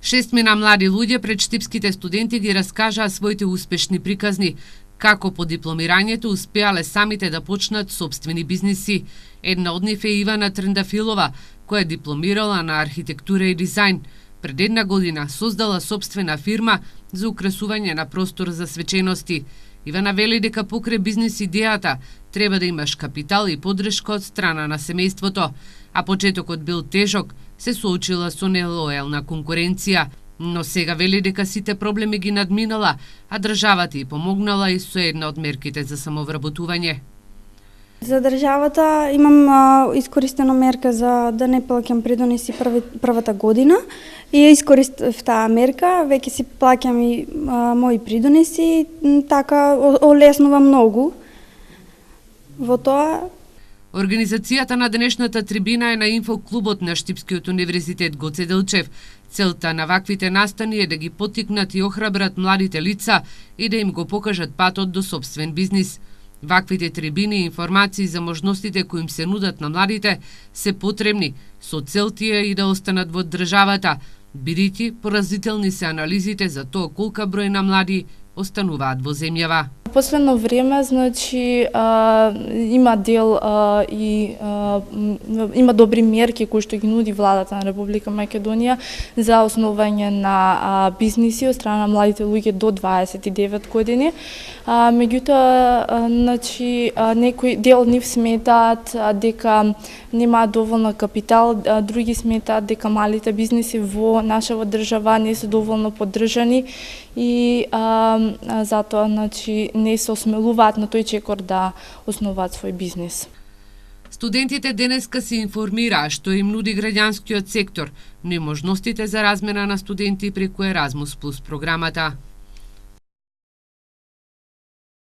Шестмина млади луѓе пред штипските студенти ги раскажаа своите успешни приказни, како по дипломирањето успеале самите да почнат сопствени бизниси. Една од нив е Ивана Трендафилова, која дипломирала на архитектура и дизајн. Пред една година создала сопствена фирма за украсување на простор за свечености. Ивана вели дека покрај бизнис идејата треба да имаш капитал и поддршка од страна на семејството, а почетокот бил тежок, се соочила со нелојална конкуренција, но сега вели дека сите проблеми ги надминала, а државата и помогнала и со една од мерките за самовработување. За државата имам искористена мерка за да не плаќам придоноси првата година и ја искористив таа мерка, веќе си плаќам и мои придоноси, така олеснува многу во тоа. Организацијата на денешната трибина е на инфоклубот на Штипскиот универзитет Гоце Делчев. Целта на ваквите настани е да ги поттикнат и охрабрат младите лица и да им го покажат патот до сопствен бизнис. Ваквите трибини и информации за можностите кои им се нудат на младите се потребни со цел тие и да останат во државата, бидејќи поразителни се анализите за тоа колка број на млади остануваат во земјава. Последно време, значи, има дел и има добри мерки кои што ги нуди владата на Република Македонија за основање на бизниси од страна на младите луѓе до 29 години. Меѓутоа, значи, некој дел од нив сметаат дека нема доволно капитал, други сметаат дека малите бизниси во нашава држава не се доволно поддржани и затоа, значи, не се осмелуваат на тој чекор да основаат свој бизнис. Студентите денеска се информираа што им нуди граѓанскиот сектор, но и можностите за размена на студенти преку Еразмус Плюс програмата.